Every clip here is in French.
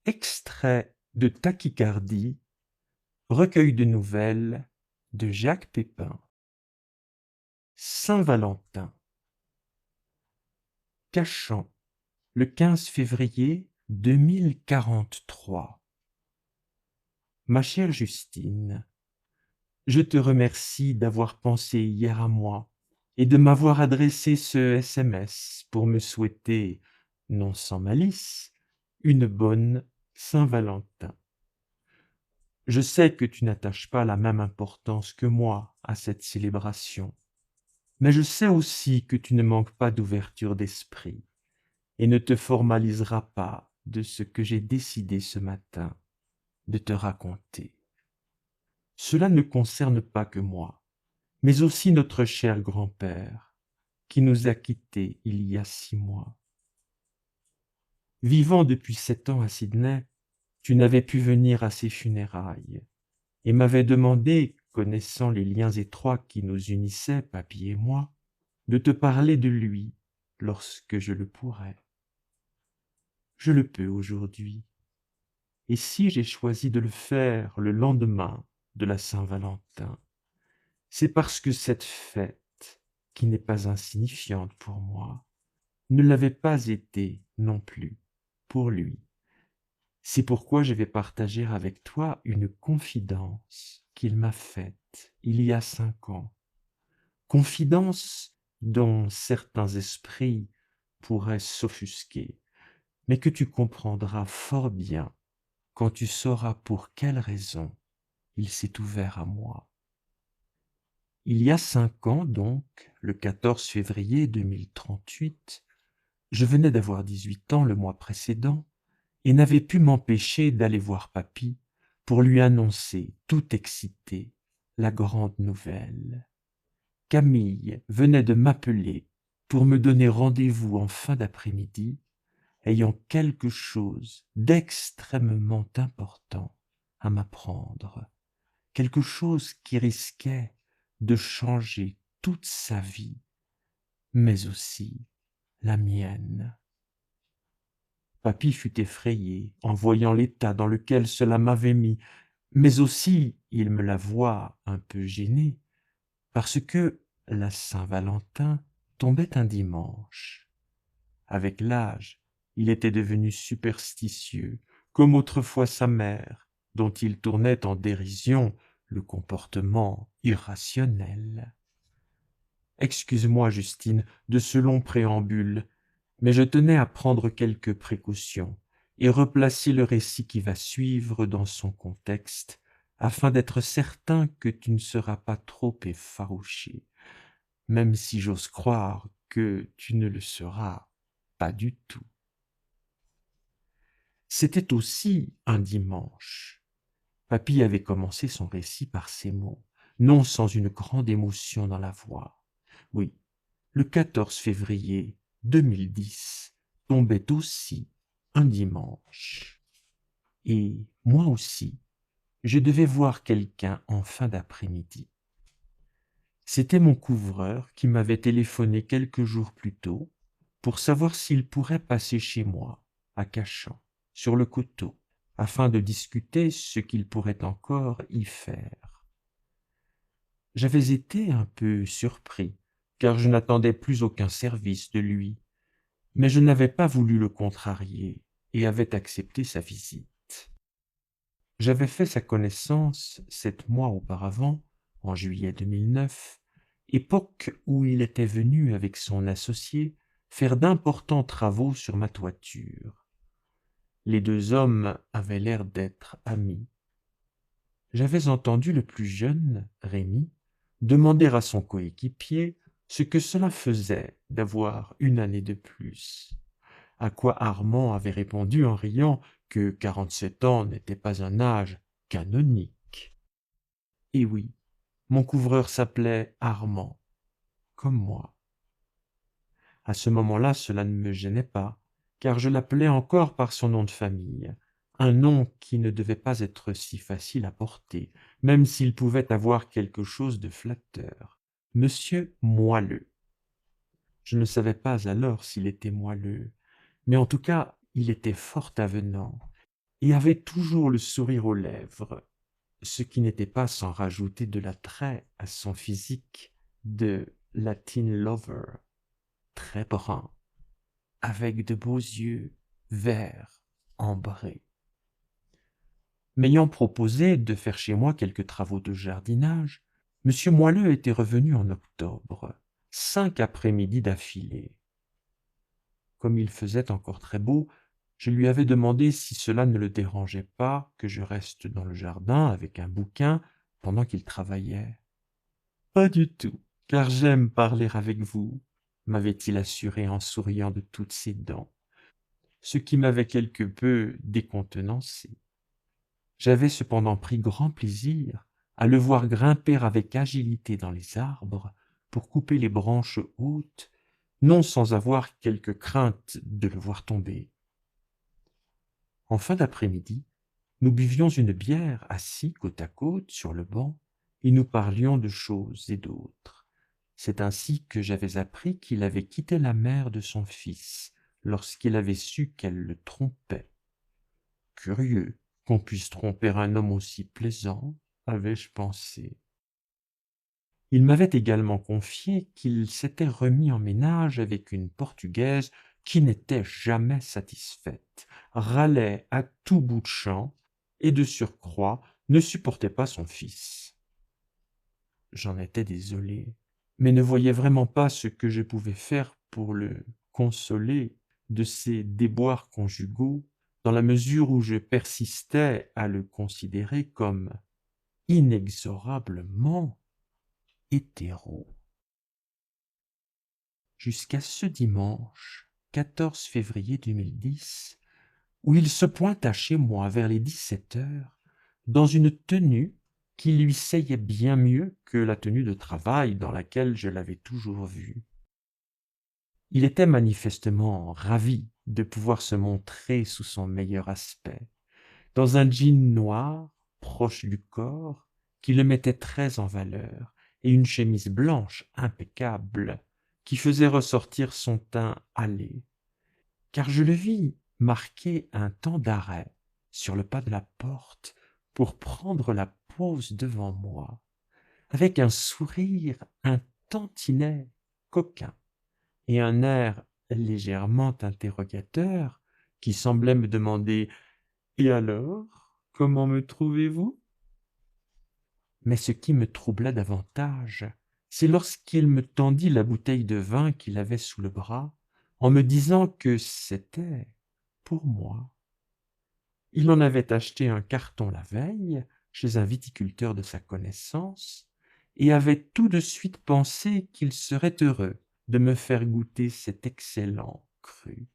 Extrait de Tachycardie, recueil de nouvelles de Jacques Pépin. Saint-Valentin. Cachan, le 15 février 2043. Ma chère Justine, je te remercie d'avoir pensé hier à moi et de m'avoir adressé ce SMS pour me souhaiter, non sans malice, une bonne Saint-Valentin. Je sais que tu n'attaches pas la même importance que moi à cette célébration, mais je sais aussi que tu ne manques pas d'ouverture d'esprit et ne te formaliseras pas de ce que j'ai décidé ce matin de te raconter. Cela ne concerne pas que moi, mais aussi notre cher grand-père, qui nous a quittés il y a 6 mois. Vivant depuis 7 ans à Sydney, tu n'avais pu venir à ses funérailles, et m'avait demandé, connaissant les liens étroits qui nous unissaient, papy et moi, de te parler de lui lorsque je le pourrais. Je le peux aujourd'hui. Et si j'ai choisi de le faire le lendemain de la Saint-Valentin, c'est parce que cette fête, qui n'est pas insignifiante pour moi, ne l'avait pas été non plus pour lui. C'est pourquoi je vais partager avec toi une confidence qu'il m'a faite il y a 5 ans. Confidence dont certains esprits pourraient s'offusquer, mais que tu comprendras fort bien quand tu sauras pour quelle raison il s'est ouvert à moi. Il y a 5 ans donc, le 14 février 2038, je venais d'avoir 18 ans le mois précédent, et n'avais pu m'empêcher d'aller voir papy pour lui annoncer, tout excité, la grande nouvelle. Camille venait de m'appeler pour me donner rendez-vous en fin d'après-midi, ayant quelque chose d'extrêmement important à m'apprendre, quelque chose qui risquait de changer toute sa vie, mais aussi la mienne. Papy fut effrayé en voyant l'état dans lequel cela m'avait mis, mais aussi il me l'avoua un peu gêné, parce que la Saint-Valentin tombait un dimanche. Avec l'âge, il était devenu superstitieux, comme autrefois sa mère, dont il tournait en dérision le comportement irrationnel. Excuse-moi, Justine, de ce long préambule, mais je tenais à prendre quelques précautions et replacer le récit qui va suivre dans son contexte, afin d'être certain que tu ne seras pas trop effarouché, même si j'ose croire que tu ne le seras pas du tout. C'était aussi un dimanche. Papy avait commencé son récit par ces mots, non sans une grande émotion dans la voix. Oui, le 14 février 2010 tombait aussi un dimanche. Et moi aussi, je devais voir quelqu'un en fin d'après-midi. C'était mon couvreur qui m'avait téléphoné quelques jours plus tôt pour savoir s'il pourrait passer chez moi, à Cachan, sur le coteau, afin de discuter ce qu'il pourrait encore y faire. J'avais été un peu surpris, car je n'attendais plus aucun service de lui, mais je n'avais pas voulu le contrarier et avais accepté sa visite. J'avais fait sa connaissance 7 mois auparavant, en juillet 2009, époque où il était venu avec son associé faire d'importants travaux sur ma toiture. Les 2 hommes avaient l'air d'être amis. J'avais entendu le plus jeune, Rémi, demander à son coéquipier ce que cela faisait d'avoir 1 année de plus, à quoi Armand avait répondu en riant que 47 ans n'était pas un âge canonique. Et oui, mon couvreur s'appelait Armand, comme moi. À ce moment-là, cela ne me gênait pas, car je l'appelais encore par son nom de famille, un nom qui ne devait pas être si facile à porter, même s'il pouvait avoir quelque chose de flatteur. Monsieur Moelleux. Je ne savais pas alors s'il était moelleux, mais en tout cas, il était fort avenant, et avait toujours le sourire aux lèvres, ce qui n'était pas sans rajouter de l'attrait à son physique de Latin lover, très brun, avec de beaux yeux verts ambrés. M'ayant proposé de faire chez moi quelques travaux de jardinage, M. Moelleux était revenu en octobre, 5 après-midi d'affilée. Comme il faisait encore très beau, je lui avais demandé si cela ne le dérangeait pas que je reste dans le jardin avec un bouquin pendant qu'il travaillait. Pas du tout, car j'aime parler avec vous, m'avait-il assuré en souriant de toutes ses dents, ce qui m'avait quelque peu décontenancé. J'avais cependant pris grand plaisir à le voir grimper avec agilité dans les arbres pour couper les branches hautes, non sans avoir quelque crainte de le voir tomber. En fin d'après-midi, nous buvions une bière assis côte à côte sur le banc et nous parlions de choses et d'autres. C'est ainsi que j'avais appris qu'il avait quitté la mère de son fils lorsqu'il avait su qu'elle le trompait. Curieux qu'on puisse tromper un homme aussi plaisant, avais-je pensé. Il m'avait également confié qu'il s'était remis en ménage avec une Portugaise qui n'était jamais satisfaite, râlait à tout bout de champ et de surcroît ne supportait pas son fils. J'en étais désolé, mais ne voyais vraiment pas ce que je pouvais faire pour le consoler de ses déboires conjugaux, dans la mesure où je persistais à le considérer comme inexorablement hétéro. Jusqu'à ce dimanche 14 février 2010, où il se pointa chez moi vers les 17 heures, dans une tenue qui lui seyait bien mieux que la tenue de travail dans laquelle je l'avais toujours vu. Il était manifestement ravi de pouvoir se montrer sous son meilleur aspect, dans un jean noir, proche du corps, qui le mettait très en valeur, et une chemise blanche impeccable, qui faisait ressortir son teint hâlé, car je le vis marquer un temps d'arrêt sur le pas de la porte pour prendre la pose devant moi, avec un sourire un tantinet coquin et un air légèrement interrogateur qui semblait me demander et alors, comment me trouvez-vous? Mais ce qui me troubla davantage, c'est lorsqu'il me tendit la bouteille de vin qu'il avait sous le bras, en me disant que c'était pour moi. Il en avait acheté un carton la veille chez un viticulteur de sa connaissance, et avait tout de suite pensé qu'il serait heureux de me faire goûter cet excellent cru.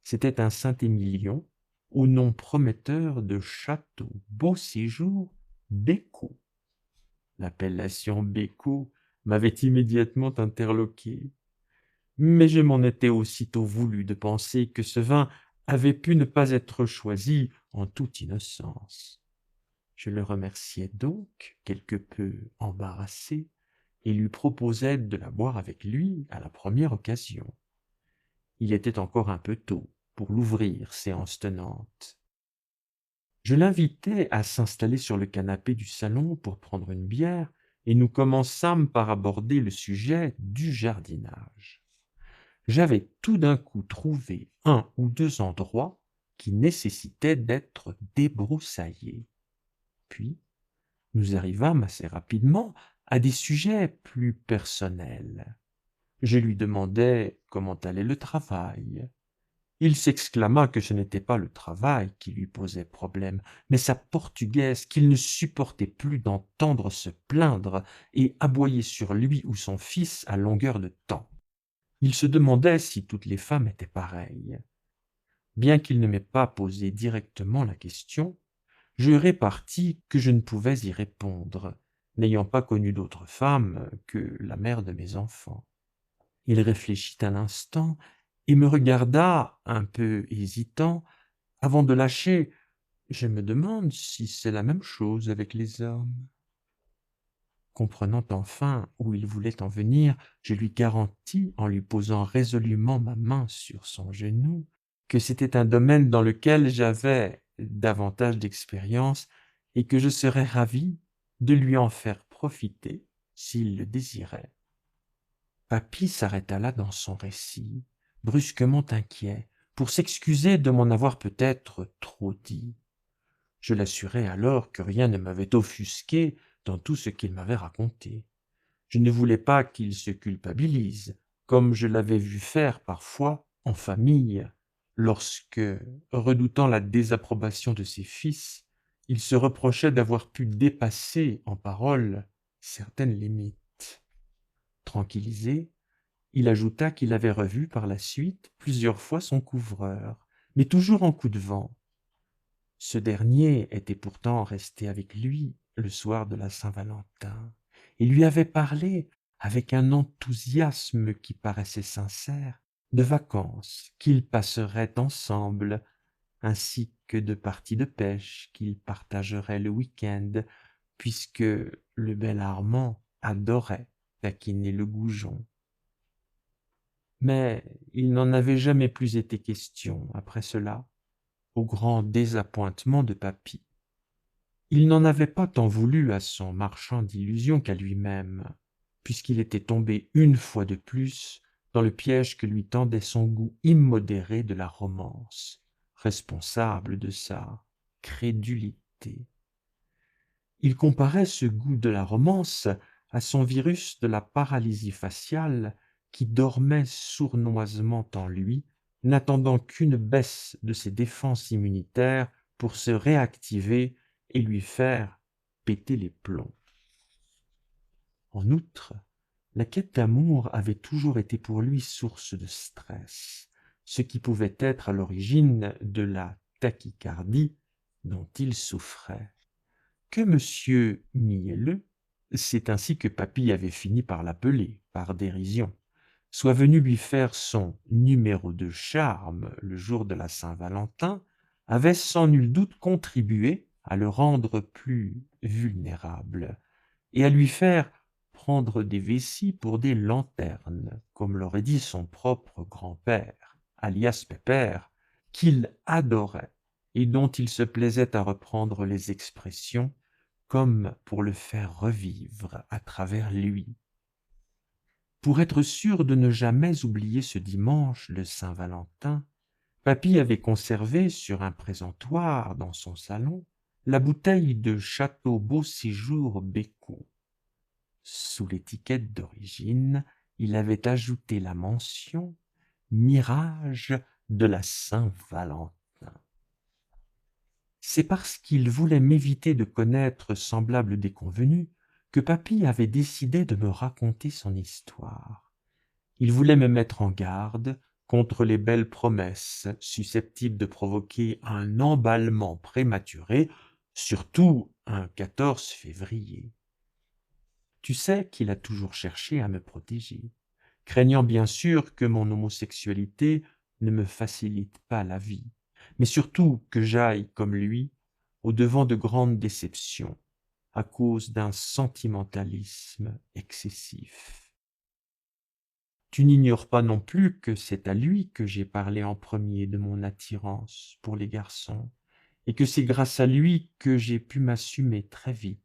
C'était un Saint-Émilion au nom prometteur de Château Beau Séjour Bécot. L'appellation Bécot m'avait immédiatement interloqué, mais je m'en étais aussitôt voulu de penser que ce vin avait pu ne pas être choisi en toute innocence. Je le remerciai donc, quelque peu embarrassé, et lui proposai de la boire avec lui à la première occasion. Il était encore un peu tôt pour l'ouvrir, séance tenante. Je l'invitai à s'installer sur le canapé du salon pour prendre une bière, et nous commençâmes par aborder le sujet du jardinage. J'avais tout d'un coup trouvé un ou deux endroits qui nécessitaient d'être débroussaillés. Puis, nous arrivâmes assez rapidement à des sujets plus personnels. Je lui demandai comment allait le travail. Il s'exclama que ce n'était pas le travail qui lui posait problème, mais sa portugaise qu'il ne supportait plus d'entendre se plaindre et aboyer sur lui ou son fils à longueur de temps. Il se demandait si toutes les femmes étaient pareilles. Bien qu'il ne m'ait pas posé directement la question, je répartis que je ne pouvais y répondre, n'ayant pas connu d'autre femme que la mère de mes enfants. Il réfléchit un instant et me regarda un peu hésitant avant de lâcher: «Je me demande si c'est la même chose avec les hommes». Comprenant enfin où il voulait en venir, je lui garantis, en lui posant résolument ma main sur son genou, que c'était un domaine dans lequel j'avais davantage d'expérience et que je serais ravi de lui en faire profiter s'il le désirait. Papy s'arrêta là dans son récit, brusquement inquiet, pour s'excuser de m'en avoir peut-être trop dit. Je l'assurai alors que rien ne m'avait offusqué dans tout ce qu'il m'avait raconté. Je ne voulais pas qu'il se culpabilise, comme je l'avais vu faire parfois en famille, lorsque, redoutant la désapprobation de ses fils, il se reprochait d'avoir pu dépasser en paroles certaines limites. Tranquillisé, il ajouta qu'il avait revu par la suite plusieurs fois son couvreur, mais toujours en coup de vent. Ce dernier était pourtant resté avec lui le soir de la Saint-Valentin et lui avait parlé, avec un enthousiasme qui paraissait sincère, de vacances qu'ils passeraient ensemble, ainsi que de parties de pêche qu'ils partageraient le week-end, puisque le bel Armand adorait taquiner le goujon. Mais il n'en avait jamais plus été question après cela, au grand désappointement de Papy. Il n'en avait pas tant voulu à son marchand d'illusions qu'à lui-même, puisqu'il était tombé une fois de plus dans le piège que lui tendait son goût immodéré de la romance, responsable de sa crédulité. Il comparait ce goût de la romance à son virus de la paralysie faciale qui dormait sournoisement en lui, n'attendant qu'une baisse de ses défenses immunitaires pour se réactiver et lui faire péter les plombs. En outre, la quête d'amour avait toujours été pour lui source de stress, ce qui pouvait être à l'origine de la tachycardie dont il souffrait. Que monsieur Mielleux, c'est ainsi que Papy avait fini par l'appeler, par dérision, soit venu lui faire son numéro de charme le jour de la Saint-Valentin, avait sans nul doute contribué à le rendre plus vulnérable et à lui faire prendre des vessies pour des lanternes, comme l'aurait dit son propre grand-père, alias Pépère, qu'il adorait et dont il se plaisait à reprendre les expressions comme pour le faire revivre à travers lui. Pour être sûr de ne jamais oublier ce dimanche de Saint-Valentin, Papy avait conservé sur un présentoir dans son salon la bouteille de Château Beau Séjour Bécot. Sous l'étiquette d'origine, il avait ajouté la mention « Mirage de la Saint-Valentin ». C'est parce qu'il voulait m'éviter de connaître semblable déconvenue que Papy avait décidé de me raconter son histoire. Il voulait me mettre en garde contre les belles promesses susceptibles de provoquer un emballement prématuré, surtout un 14 février. Tu sais qu'il a toujours cherché à me protéger, craignant bien sûr que mon homosexualité ne me facilite pas la vie, mais surtout que j'aille, comme lui, au-devant de grandes déceptions, à cause d'un sentimentalisme excessif. Tu n'ignores pas non plus que c'est à lui que j'ai parlé en premier de mon attirance pour les garçons, et que c'est grâce à lui que j'ai pu m'assumer très vite.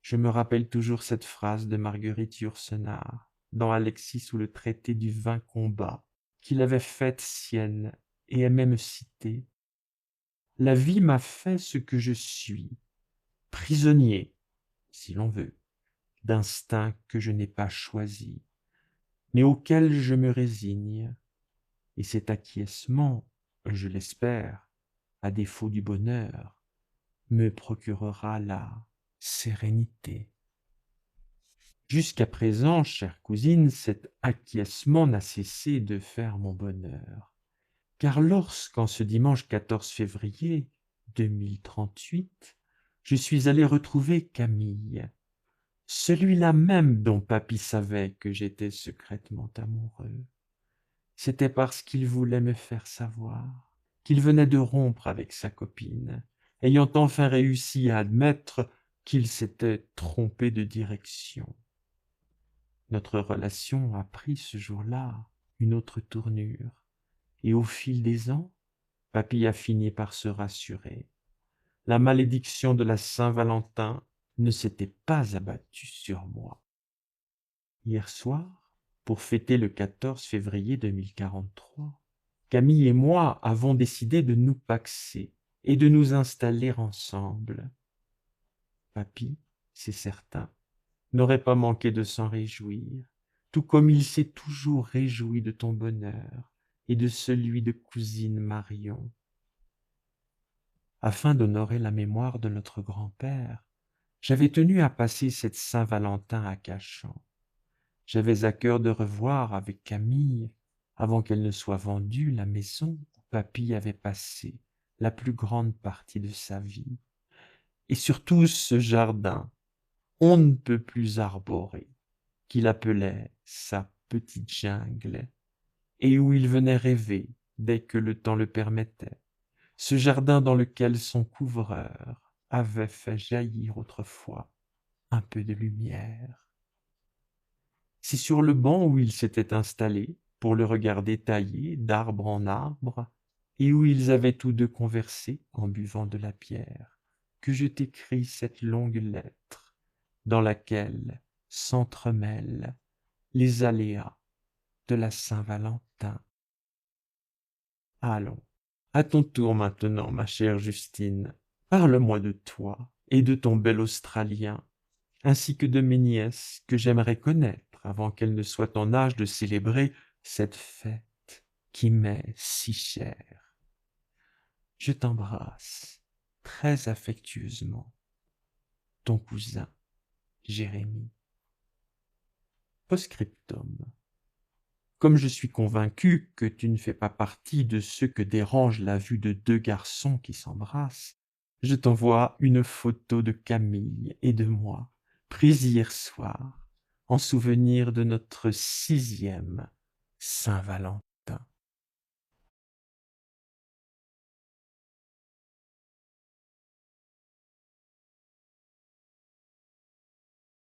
Je me rappelle toujours cette phrase de Marguerite Yourcenar, dans Alexis ou le traité du vain combat, qu'il avait faite sienne et aimait me citer. La vie m'a fait ce que je suis, prisonnier, si l'on veut, d'instincts que je n'ai pas choisis, mais auxquels je me résigne, et cet acquiescement, je l'espère, à défaut du bonheur, me procurera la sérénité. Jusqu'à présent, chère cousine, cet acquiescement n'a cessé de faire mon bonheur. Car lorsqu'en ce dimanche 14 février 2038, je suis allé retrouver Camille, celui-là même dont Papy savait que j'étais secrètement amoureux, c'était parce qu'il voulait me faire savoir qu'il venait de rompre avec sa copine, ayant enfin réussi à admettre qu'il s'était trompé de direction. Notre relation a pris ce jour-là une autre tournure, Et au fil des ans, papy a fini par se rassurer. La malédiction de la Saint-Valentin ne s'était pas abattue sur moi. Hier soir, pour fêter le 14 février 2043, Camille et moi avons décidé de nous paxer et de nous installer ensemble. Papy, c'est certain, n'aurait pas manqué de s'en réjouir, tout comme il s'est toujours réjoui de ton bonheur et de celui de cousine Marion. Afin d'honorer la mémoire de notre grand-père, j'avais tenu à passer cette Saint-Valentin à Cachan. J'avais à cœur de revoir avec Camille, avant qu'elle ne soit vendue, la maison où papy avait passé la plus grande partie de sa vie, et surtout ce jardin, on ne peut plus arboré, qu'il appelait sa petite jungle, et où il venait rêver dès que le temps le permettait, ce jardin dans lequel son couvreur avait fait jaillir autrefois un peu de lumière. C'est sur le banc où ils s'étaient installés pour le regarder tailler d'arbre en arbre, et où ils avaient tous deux conversé en buvant de la bière, que je t'écris cette longue lettre, dans laquelle s'entremêlent les aléas de la Saint-Valentin. Allons, à ton tour maintenant, ma chère Justine, parle-moi de toi et de ton bel Australien, ainsi que de mes nièces que j'aimerais connaître avant qu'elles ne soient en âge de célébrer cette fête qui m'est si chère. Je t'embrasse très affectueusement, ton cousin Jérémie. Post-scriptum. Comme je suis convaincu que tu ne fais pas partie de ceux que dérange la vue de deux garçons qui s'embrassent, je t'envoie une photo de Camille et de moi, prise hier soir, en souvenir de notre 6e Saint-Valentin.